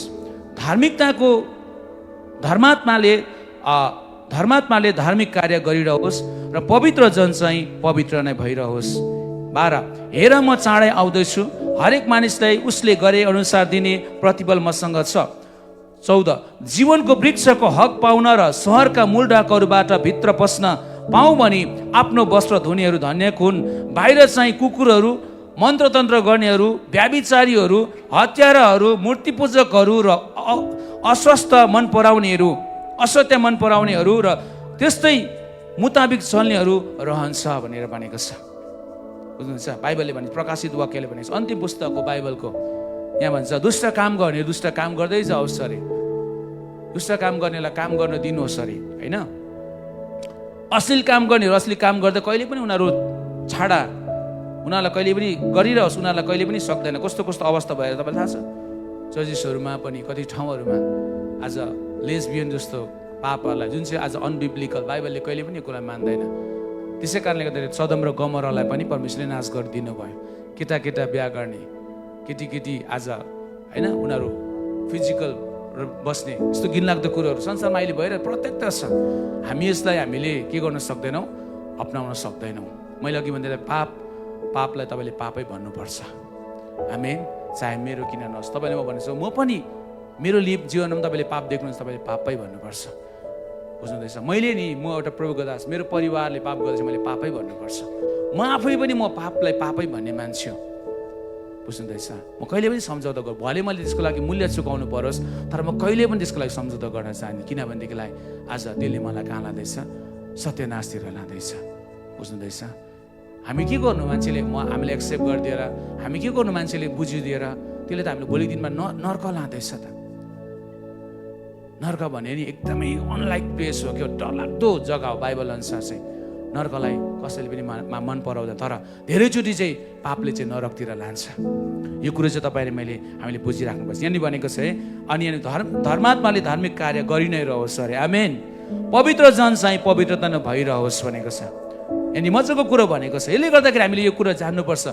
धर्मात्माले धार्मिक कार्य गरिरहोस् र पवित्र जन चाहिँ पवित्र नै भइरहोस्। 12 हेर म चाँडै आउँदैछु, हरेक मानिसलाई उसले गरे अनुसार दिने प्रतिफल मसँग छ। 14 जीवनको वृक्षको हक पाउन र सहरका मूल ढाकहरूबाट भित्र पस्न पाऊ भने आफ्नो वस्त्र धुनेहरू धन्य हुन्। बाहिर चाहिँ कुकुरहरू, मन्त्रतन्त्र गर्नेहरू, व्याभिचारीहरू, हत्याराहरू, मूर्तिपूजकहरू र असत्य मन पराउनेहरू र त्यस्तै मुताबिक चल्नेहरू रहन्छ भनेर भनेको छ। बुझ्नुहुन्छ? बाइबलले भने, प्रकाशित वाक्यले भनेको छ, अन्तिम पुस्तकको बाइबलको यहाँ भन्छ दुष्ट काम गर्ने दुष्ट काम गर्दै जाओस् अरे, दुष्ट काम गर्नेलाई काम गर्न दिनुहोस् अरे, होइन? अश्लील काम गर्नेहरू अश्लील काम गर्दा कहिले पनि उनीहरू छाडा, उनीहरूलाई कहिले पनि गरिरहोस्, उनीहरूलाई कहिले पनि सक्दैन। कस्तो कस्तो अवस्था भएर तपाईँलाई थाहा छ? चर्चेसहरूमा पनि कति ठाउँहरूमा आज लेस्बियन जस्तो पापहरूलाई, जुन चाहिँ आज अनबिब्लिकल, बाइबलले कहिले पनि यो कुरा मान्दैन। त्यसै कारणले गर्दाखेरि सदम र गमरालाई पनि परमेश्वरले नाश गरिदिनु भयो। केटा बिहा गर्ने, केटी आज होइन उनीहरू फिजिकल बस्ने यस्तो घिनलाग्दो कुरोहरू संसारमा अहिले भएर प्रत्यक्ष छ। हामी यसलाई हामीले के गर्न सक्दैनौँ? अपनाउन सक्दैनौँ। मैले अघि भन्दै पापलाई तपाईँले पापै भन्नुपर्छ। आमेन। चाहे मेरो किन नहोस्, तपाईँले म भन्छु, म पनि मेरो जीवनमा तपाईँले पाप देख्नुहुन्छ, तपाईँले पापै भन्नुपर्छ। बुझ्नुहुँदैछ? मैले नि म एउटा प्रभुको दास, मेरो परिवारले पाप गर्दैछ, मैले पापै भन्नुपर्छ। म आफै पनि म पापलाई पापै भन्ने मान्छे हो। बुझ्नुहुँदैछ? म कहिले पनि सम्झौता गर्छु, भले मैले त्यसको लागि मूल्य चुकाउनु परोस्, तर म कहिले पनि त्यसको लागि सम्झौता गर्न चाहन्छु। किनभनेदेखिलाई आज त्यसले मलाई कहाँ लाँदैछ? सत्यनाशतिर लाँदैछ। बुझ्नुहुँदैछ? हामी के गर्नु मान्छेले हामीले एक्सेप्ट गरिदिएर, हामी के गर्नु मान्छेले बुझिदिएर, त्यसले त हामीले भोलि दिनमा नर्क लाँदैछ त। नर्क भने नि एकदमै अनलाइक प्लेस हो, क्या डरलाग्दो जग्गा हो बाइबल अनुसार चाहिँ। नर्कलाई कसैले पनि मन पराउँदैन, तर धेरैचोटि चाहिँ पापले चाहिँ नरकतिर लान्छ। यो कुरो चाहिँ हामीले बुझिराख्नुपर्छ। यहाँनिर भनेको छ है, अनि धर्मात्माले धार्मिक कार्य गरि नै रहोस् अरे, आमेन। पवित्र जन चाहिँ पवित्रता नै भइरहोस् भनेको छ। यहाँनिर मजाको कुरो भनेको छ। यसले गर्दाखेरि हामीले यो कुरो जान्नुपर्छ,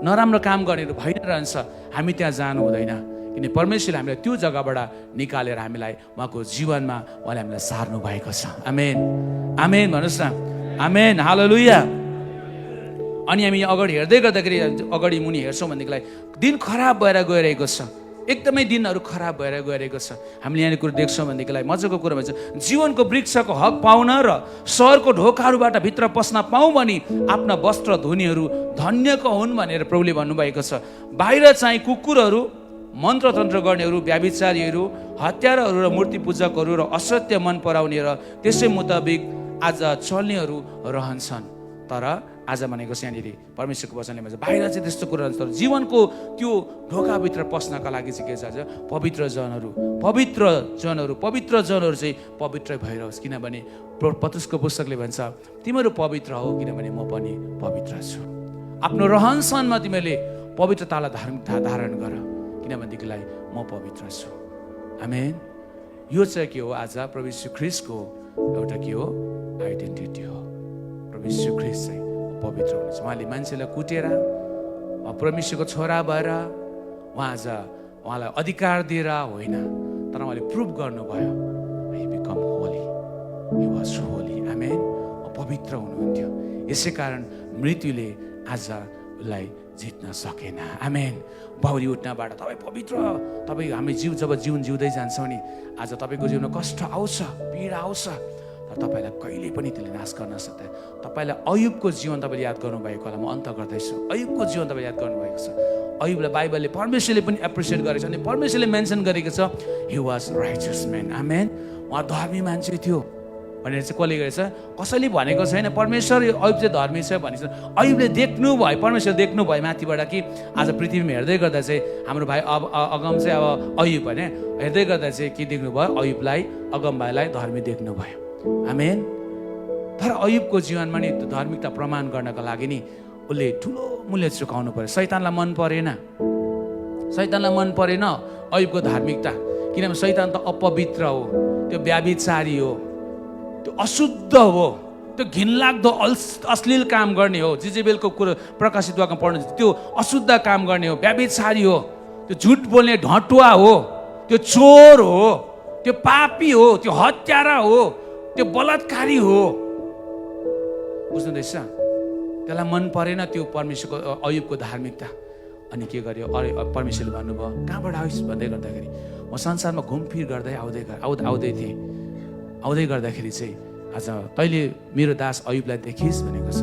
नराम्रो काम गर्नेहरू भइ नै रहन्छ, हामी त्यहाँ जानु हुँदैन। किन परमेश्वरले हामीलाई त्यो जग्गाबाट निकालेर हामीलाई उहाँको जीवनमा उहाँले हामीलाई सार्नु भएको छ। आमेन, आमेन भन्नुहोस् न, आमेन, हालेलुया। अनि हामी अगाडि हेर्दै गर्दाखेरि अगाडि मुनि हेर्छौँ भनेदेखिलाई दिन खराब भएर गइरहेको छ, एकदमै दिनहरू खराब भएर गइरहेको छ। हामीले यहाँनिर कुरो देख्छौँ भनेदेखिलाई मजाको कुरो भन्छ, जीवनको वृक्षको हक पाउन र सहरको ढोकाहरूबाट भित्र पस्न पाऊँ भने आफ्ना वस्त्र धुनेहरू धन्यको हुन् भनेर प्रभुले भन्नुभएको छ। बाहिर चाहिँ कुकुरहरू, मन्त्रतन्त्र गर्नेहरू, व्याभिचारीहरू, हत्याराहरू र मूर्ति पूजकहरू र असत्य मन पराउने र त्यसै मुताबिक आज चल्नेहरू रहन्छन्। तर आज भनेको चाहिँ यहाँनिर परमेश्वरको वचनले भन्छ बाहिर चाहिँ त्यस्तो कुरा रहन्छ, तर जीवनको त्यो ढोकाभित्र पस्नका लागि चाहिँ के छ? पवित्र जनहरू चाहिँ पवित्र भइरहोस्। किनभने पत्रुसको पुस्तकले भन्छ तिमीहरू पवित्र हो किनभने म पनि पवित्र छु। आफ्नो रहनसहनमा तिमीहरूले पवित्रतालाई धारण गर, किनभनेदेखिलाई म पवित्र छु। आमेन। यो चाहिँ के हो? आज प्रभु यीशु ख्रीष्टको एउटा के हो? आइडेन्टिटी हो। प्रभु यीशु ख्रीष्ट चाहिँ पवित्र हुनुहुन्छ। उहाँले मान्छेलाई कुटेर परमेश्वरको छोरा भएर उहाँलाई अधिकार दिएर होइन, तर उहाँले प्रुभ गर्नुभयो, he became holy, he was holy. Amen. पवित्र हुनुहुन्थ्यो, यसै कारण मृत्युले आज उसलाई जित्न सकेन। आमेन। बाहुरी उठ्नबाट तपाईँ पवित्र, तपाईँ हामी जब जीवन जिउँदै जान्छौँ नि, आज तपाईँको जीवनमा कष्ट आउँछ, पीडा आउँछ, तर तपाईँलाई कहिले पनि त्यसले नाश गर्न सक्दैन। तपाईँलाई अयुबको जीवन तपाईँले याद गर्नुभएको होला, म अन्त गर्दैछु। अयुबको जीवन तपाईँले याद गर्नुभएको छ। अयुबलाई बाइबलले परमेश्वरले पनि एप्रिसिएट गरेको छ, अनि परमेश्वरले मेन्सन गरेको छ ही वाज राइचियस म्यान। आमेन। उहाँ धर्मी मान्छे थियो भनेर चाहिँ कसले गरेछ? कसैले भनेको छैन परमेश्वर अयुब चाहिँ धर्मी छ भनेको छ। अयुबले देख्नु भयो, परमेश्वर देख्नु भयो माथिबाट कि आज पृथ्वीमा हेर्दै गर्दा चाहिँ हाम्रो भाइ अगम चाहिँ अब अयुब भने हेर्दै गर्दा चाहिँ के देख्नुभयो? अयुबलाई, अगम भाइलाई धर्मी देख्नुभयो। आमेन। तर अयुबको जीवनमा नि धार्मिकता प्रमाण गर्नको लागि नि उसले ठुलो मूल्य चुकाउनु पर्यो। शैतानलाई मन परेन, शैतानलाई मन परेन अयुबको धार्मिकता, किनभने शैतान त अपवित्र हो, त्यो व्याभिचारी हो, त्यो अशुद्ध हो, त्यो घिनलाग्दो अश्लील काम गर्ने हो। जिजेबेलको कुरो प्रकाशित वाक्यमा पढ्नु, त्यो अशुद्ध काम गर्ने हो, व्याभिचारी हो, त्यो झुट बोल्ने ढटुवा हो, त्यो चोर हो, त्यो पापी हो, त्यो हत्यारा हो, त्यो बलात्कारी हो। बुझ्नुहुँदैछ? त्यसलाई मन परेन त्यो परमेश्वरको अयुबको धार्मिकता। अनि के गर्यो? परमेश्वरले भन्नुभयो कहाँबाट आइस् भन्दै गर्दाखेरि म संसारमा घुमफिर गर्दै आउँदै थिएँ। आउँदै गर्दाखेरि चाहिँ आज तैँले मेरो दास अयुबलाई देखिस् भनेको छ।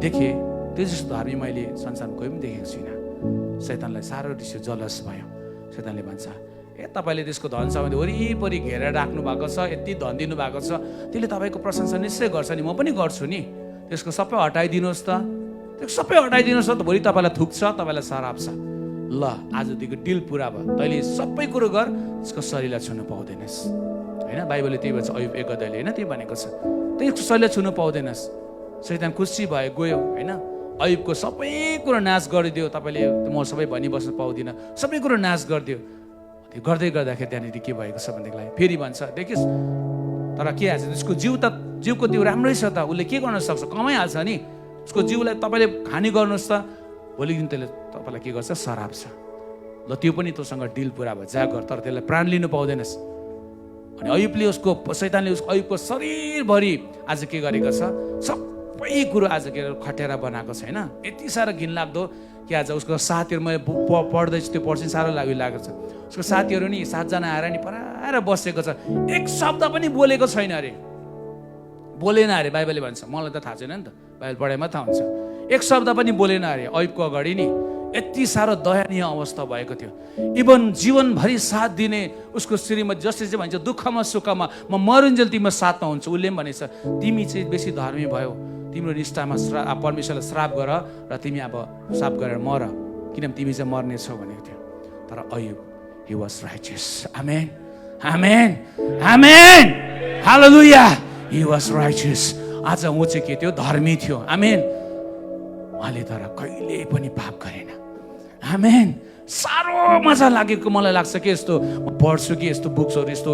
देखेँ, त्यो जस्तो धर्मी मैले संसारमा कोही पनि देखेको छुइनँ। शैतानलाई साह्रो रिस्यो, जलस भयो। शैतानले भन्छ तपाईँले त्यसको धन सम्पत्ति वरिपरि घेरेर राख्नु भएको छ, यति धन दिनु भएको छ, त्यसले तपाईँको प्रशंसा निश्चय गर्छ नि, म पनि गर्छु नि। त्यसको सबै हटाइदिनुहोस् त, त्यो सबै हटाइदिनुहोस् त, भोलि तपाईँलाई थुक्छ, तपाईँलाई सराप्छ। ल आजदेखि डिल पुरा भयो, तैँले सबै कुरो गर, त्यसको शरीरलाई छुनु पाउँदैनस्। होइन, बाइबलले त्यही भन्छ अयुब 1 अध्यायले, होइन त्यही भनेको छ, त्यसको शरीरलाई छुनु पाउँदैनस्। शैतान खुसी भयो, गयो, होइन अयुबको सबै कुरो नाश गरिदियो। तपाईँले म सबै भनिबस्नु पाउँदिनँ, सबै कुरो नाश गरिदियो। त्यो गर्दै गर्दाखेरि त्यहाँनिर के भएको छ भनेदेखिलाई फेरि भन्छ देखिस्, तर के हाल्छ त्यसको जिउको त्यो राम्रै छ त, उसले के गर्न सक्छ, कमाइहाल्छ नि। उसको जिउलाई तपाईँले हानि गर्नुहोस् त, भोलि दिन त्यसले तपाईँलाई के गर्छ, सराप्छ। ल त्यो पनि तँसँग डिल पुरा भयो, जा गर, तर त्यसलाई प्राण लिनु पाउँदैनस्। अनि अयुबले शैतानले अयुबको शरीरभरि आज के गरेको छ, सबै कुरो आज के खटेरा बनाएको छ। होइन, यति साह्रो घिनलाग्दो कि आज उसको साथीहरू मैले पढ्दैछु, त्यो पढ्छु साह्रो लागेको छ। उसको साथीहरू नि 7 जना आएर नि पराएर बसेको छ, एक शब्द पनि बोलेको छैन अरे, बोलेन अरे। बाइबलले भन्छ, मलाई त थाहा छैन नि त, बाइबल पढाइमा थाहा हुन्छ। एक शब्द पनि बोलेन अरे अयुबको अगाडि नि। यति साह्रो दयनीय अवस्था भएको थियो। इभन जीवनभरि साथ दिने उसको श्रीमती जसले चाहिँ भन्छ दुःखमा सुखमा म मरुन्जेल तिम्रो साथमा हुन्छु, उसले पनि भनेछ तिमी चाहिँ बेसी धर्मी भयो, तिम्रो निष्ठामा परमेश्वरलाई श्राप गर र तिमी अब श्राप गरेर मर, किनभने तिमी चाहिँ मर्ने छौ भनेको थियो। तर Ayub he was righteous. Amen. Amen. Amen. Hallelujah. He was righteous. आज ऊ चाहिँ के थियो, धर्मी थियो। आमेन। उहाँले तर कहिले पनि पाप गरेन। आमेन। साह्रो मजा लागेको मलाई लाग्छ कि यस्तो म पढ्छु कि यस्तो बुक्सहरू यस्तो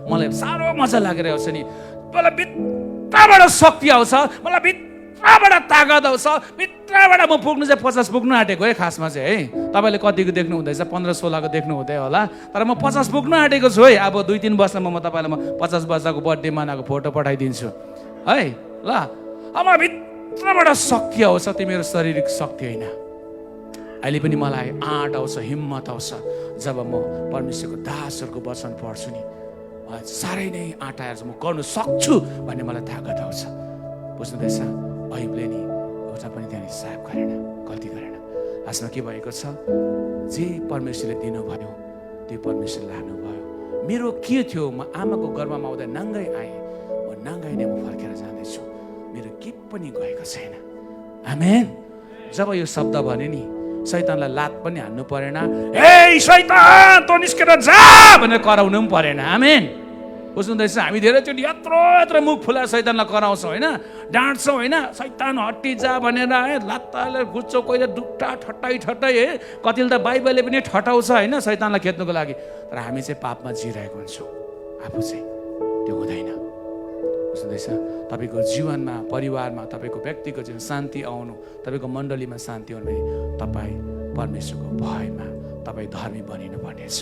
मलाई साह्रो मजा लागेर आउँछ नि। मलाई भित्रबाट शक्ति आउँछ, मलाई भित्रबाट तागत आउँछ, भित्रबाट म पुग्नु चाहिँ 50 पुग्नु आँटेको है खासमा चाहिँ है। तपाईँले कतिको देख्नु हुँदैछ, 15-16 को देख्नु हुँदै होला, तर म 50 पुग्नु आँटेको छु है। अब 2-3 वर्षमा म तपाईँलाई 50 वर्षको बर्थडे मनाएको फोटो पठाइदिन्छु है। ल अब भित्रबाट शक्ति आउँछ, त्यो मेरो शारीरिक शक्ति होइन। अहिले पनि मलाई आँट आउँछ, हिम्मत आउँछ जब म परमेश्वरको दासहरूको वचन पढ्छु नि। मलाई साह्रै नै आँट आएर म गर्नु सक्छु भन्ने मलाई तागत आउँछ। बुझ्नुहुँदैछ? अयुबले नि एउटा पनि त्यहाँ हिसाब गरेन, गल्ती गरेन। लास्टमा के भएको छ, जे परमेश्वरले दिनुभयो त्यो परमेश्वर लानुभयो। मेरो के थियो, म आमाको गर्भमा आउँदा नाङ्गै आएँ, म नाङ्गै नै म फर्केर जाँदैछु, मेरो के पनि गएको छैन। आमेन। जब यो शब्द भने नि शैतानलाई लात पनि हान्नु परेन, ए शैतान तँ निस्केर जा भनेर कराउनु पनि परेन। आमेन। बुझ्नुहुँदैछ? हामी धेरैचोटि यत्रो मुख फुलाएर शैतानलाई कराउँछौँ होइन, डाँट्छौँ होइन, शैतान हट्टी जा भनेर है, लात्ताले गुच्छौँ, कोहीले दुट्टा ठट्टाइ है, कतिले त बाइबलले पनि ठटाउँछ होइन शैतानलाई खेद्नुको लागि। तर हामी चाहिँ पापमा जिरहेको हुन्छौँ, आफू चाहिँ त्यो हुँदैन। बुझ्नुहुँदैछ? तपाईँको जीवनमा, परिवारमा, तपाईँको व्यक्तिको जीवन शान्ति आउनु, तपाईँको मण्डलीमा शान्ति आउनु भने तपाईँ परमेश्वरको भयमा तपाईँ धर्मी बनिनु पर्नेछ।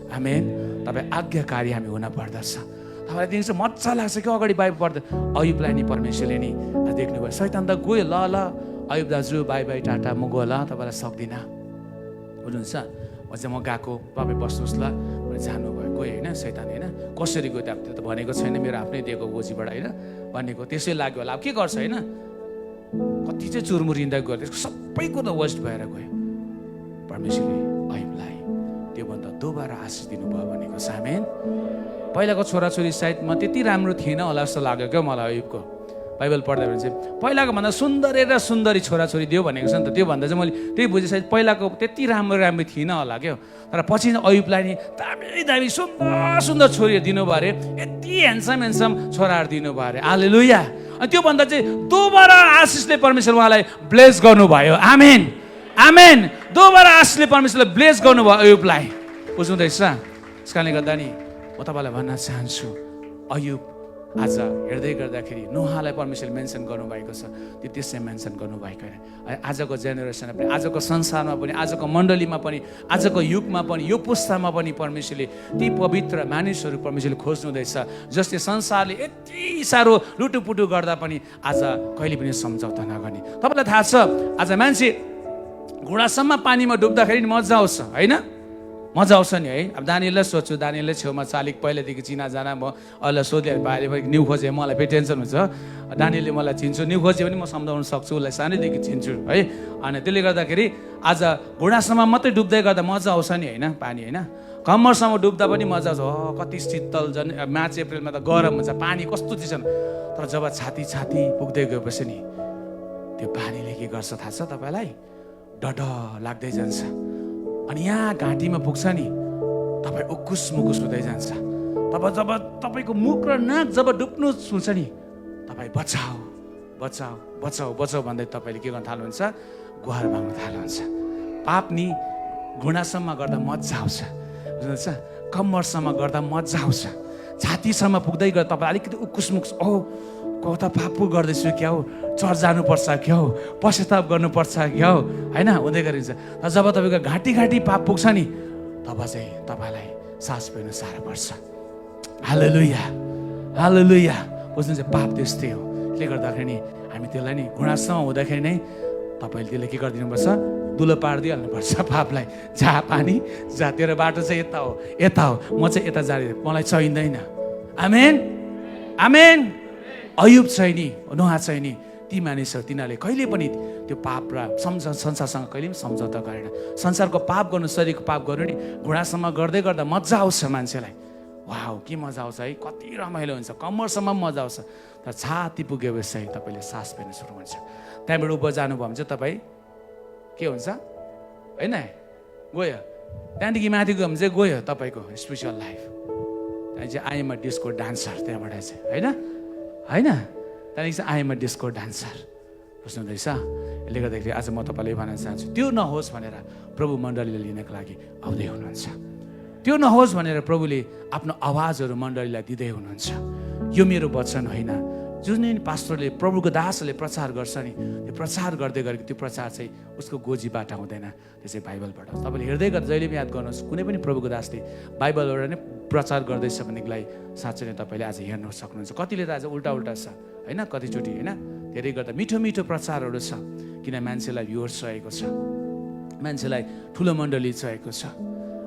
आमेन। तपाईँ आज्ञाकारी हामी हुन पर्दछ। तपाईँलाई दिन्छ मजा लाग्छ कि अगाडि बाइबल पढ्दा अयुबलाई नि परमेश्वरले नि देख्नुभयो। शैतान त गयो, ल अयुब दाजु बाई बाई टाटा, म गयो ल, तपाईँलाई सक्दिनँ। बुझ्नुहुन्छ? म गएको, तपाईँ बस्नुहोस् ल भनेर जानुभयो, गयो होइन शैतान होइन। कसरी गयो त्यो त भनेको छैन, मेरो आफ्नै दिएको गोजीबाट होइन भनेको, त्यसै लाग्यो होला। अब के गर्छ होइन, कति चाहिँ चुरमुरिँदा गयो, त्यसको सबै कुरो वेस्ट भएर गयो। परमेश्वरले अयुबलाई त्योभन्दा दोबारा आशिष दिनुभयो भनेको छ। आमेन। पहिलाको छोराछोरी सायद म त्यति राम्रो थिएन होला जस्तो लाग्यो क्या मलाई अयुबको। बाइबल पढ्दा भने चाहिँ पहिलाको भन्दा सुन्दरी र सुन्दरी छोराछोरी दियो भनेको छ नि त। त्यो भन्दा चाहिँ मैले त्यही बुझेँ, सायद पहिलाको त्यति राम्रो थिएन होला क्या। तर पछि अयुबलाई नि दामी सुन्दर सुन्दर छोरीहरू दिनुभयो अरे, यति ह्यान्डसम छोराहरू दिनुभयो अरे। हालेलुया। अनि त्योभन्दा चाहिँ दोबारा आशिषले परमेश्वर उहाँलाई ब्लेस गर्नुभयो। आमेन। आमेन। दोबारा आशीषले परमेश्वरले ब्लेस गर्नुभयो अयुबलाई, बुझ्नुहुँदैछ? त्यस कारणले गर्दा नि म तपाईँलाई भन्न चाहन्छु, अयुब आज हेर्दै गर्दाखेरि नोहालाई परमेश्वरले मेन्सन गर्नुभएको छ, त्यो त्यसै मेन्सन गर्नुभएको होइन। आजको जेनेरेसनमा पनि, आजको संसारमा पनि, आजको मण्डलीमा पनि, आजको युगमा पनि, यो पुस्तामा पनि परमेश्वरले ती पवित्र मानिसहरू परमेश्वरले खोज्नुहुँदैछ जसले संसारले यति साह्रो लुटुपुटु गर्दा पनि आज कहिले पनि सम्झौता नगर्ने। तपाईँलाई थाहा छ आज मान्छे घुँडासम्म पानीमा डुब्दाखेरि मजा आउँछ होइन? मजा आउँछ नि है। अब दानिएललाई सोध्छु, दानिएलले छेउमा चालिक पहिलादेखि चिनाजाना, म अहिले सोधेँ बाहिर न्यु खोजेँ, मलाई फेरि टेन्सन हुन्छ। दानिएलले मलाई चिन्छु, न्यु खोजेँ पनि म सम्झाउन सक्छु, उसलाई सानैदेखि चिन्छु है। अनि त्यसले गर्दाखेरि आज घुँडासम्म मात्रै डुब्दै गर्दा मजा आउँछ नि होइन? पानी होइन, कम्मरसम्म डुब्दा पनि मजा आउँछ। कति शीतल, झन् मार्च अप्रिलमा त गरम हुन्छ, पानी कस्तो चिसो। तर जब छाती छाती पुग्दै गएपछि नि त्यो पानीले के गर्छ थाहा छ तपाईँलाई? डड लाग्दै जान्छ। अनि यहाँ घाँटीमा पुग्छ नि तपाईँ उक्कुस मुकुस हुँदै जान्छ। जब तपाईँको मुख र नाक जब डुब्नु हुन्छ नि तपाईँ बचाऊ बचाऊ बचाऊ बचाऊ भन्दै तपाईँले के गर्न थाल्नुहुन्छ? गुहार माग्न थाल्नुहुन्छ। पाप नि घुँडासम्म गर्दा मजा आउँछ, बुझ्नुहुन्छ? कम्मरसम्म गर्दा मजा आउँछ, छातीसम्म पुग्दै गर्दा तपाईँ अलिकति उक्कुस मुकुस, को त पाप पो गर्दैछु क्या हो, चर्च जानुपर्छ क्या हो, पश्चाताप गर्नुपर्छ क्या हो होइन? हुँदै गरिन्छ। तर जब तपाईँको घाँटी घाँटी पाप पुग्छ नि तब चाहिँ तपाईँलाई सास फेर्नु साह्रो पर्छ। हालेलुया हालेलुया। बुझ्नुहुन्छ? पाप त्यस्तै हो। त्यसले गर्दाखेरि नि हामी त्यसलाई नि घुँडासम्म हुँदाखेरि नै तपाईँले त्यसले के गरिदिनुपर्छ? दुलो पारिदिइहाल्नुपर्छ पापलाई। जहाँ पानी जहाँ तेरो बाटो चाहिँ यता हो यता हो, म चाहिँ यता जाँदै, मलाई चाहिँदैन। आमेन आमेन। अयुब चाहिँ नि नोहा चाहिँ नि ती मानिसहरू तिनीहरूले कहिले पनि त्यो पाप र संसारसँग कहिले पनि सम्झौता गरेन। संसारको पाप गर्नु, शरीरको पाप गर्नु नि घुँडासम्म गर्दै गर्दा मजा आउँछ मान्छेलाई। वाउ के मजा आउँछ है, कति रमाइलो हुन्छ, कम्मरसम्म मजा आउँछ। तर छाती पुगेपछि तपाईँले सास फेर्न सुरु हुन्छ। त्यहाँबाट उँभो जानुभयो भने चाहिँ तपाईँ के हुन्छ होइन? गयो। त्यहाँदेखि माथि गयो भने चाहिँ गयो तपाईँको स्पिरिचुअल लाइफ। त्यहाँदेखि चाहिँ आइएम अ डिस्को डान्सर, त्यहाँबाट चाहिँ होइन होइन? त्यहाँदेखि चाहिँ आइएम अ डिस्को डान्सर, बुझ्नुहुँदैछ? यसले गर्दाखेरि आज म तपाईँलाई भन्न चाहन्छु, त्यो नहोस् भनेर प्रभु मण्डलीले लिनको लागि आउँदै हुनुहुन्छ। त्यो नहोस् भनेर प्रभुले आफ्नो आवाजहरू मण्डलीलाई दिँदै हुनुहुन्छ। यो मेरो वचन होइन, जुन पास्टरले प्रभुको दासहरूले प्रचार गर्छ नि, त्यो प्रचार गर्दै गरेको त्यो प्रचार चाहिँ उसको गोजीबाट हुँदैन, त्यो चाहिँ बाइबलबाट। तपाईँले हेर्दै गर्दा जहिले पनि याद गर्नुहोस्, कुनै पनि प्रभुको दासले बाइबलबाट नै प्रचार गर्दैछ भनेदेखिलाई साँच्चै नै तपाईँले आज हेर्न सक्नुहुन्छ। कतिले त आज उल्टा उल्टा छ होइन, कतिचोटि होइन? धेरै गर्दा मिठो मिठो प्रचारहरू छ, किन मान्छेलाई भ्युवर्स चाहिएको छ, मान्छेलाई ठुलो मण्डली चाहिएको छ।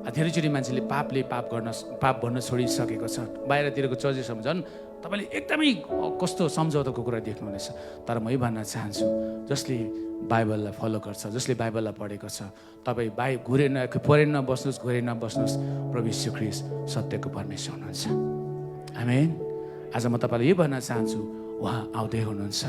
धेरैचोटि मान्छेले पाप भन्न छोडिसकेको छ। बाहिरतिरको चर्चेसम्म झन् तपाईँले एकदमै कस्तो सम्झौताको कुरा देख्नुहुनेछ। तर म भन्न चाहन्छु, जसले बाइबललाई फलो गर्छ, जसले बाइबललाई पढेको छ, तपाईँ पढेर नबस्नुहोस्, घोरे नबस्नुहोस्, प्रभु यीशु ख्रीष्ट सत्यको परमेश्वर हुनुहुन्छ। आमेन। आज म तपाईँलाई यो भन्न चाहन्छु, उहाँ आउँदै हुनुहुन्छ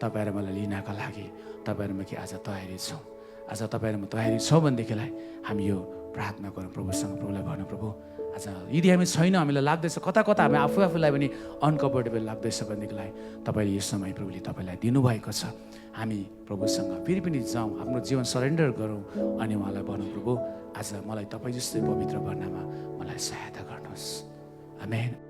तपाईँ र मलाई लिनको लागि। तपाईँ र म के आज तयारी छौँ? आज तपाईँ र म तयारी छौँ भनेदेखिलाई हामी यो प्रार्थना गरौँ प्रभुसँग। प्रभुलाई भनौँ, प्रभु आज यदि हामी छैन, हामीलाई लाग्दैछ कता कता हामी आफूलाई पनि अनकम्फर्टेबल लाग्दैछ भनेदेखिलाई तपाईँले यो समय प्रभुले तपाईँलाई दिनुभएको छ। हामी प्रभुसँग फेरि पनि जाउँ, आफ्नो जीवन सरेन्डर गरौँ अनि उहाँलाई भनौँ, प्रभु आज मलाई तपाईँ जस्तै पवित्र गर्नमा मलाई सहायता गर्नुहोस्। आमेन।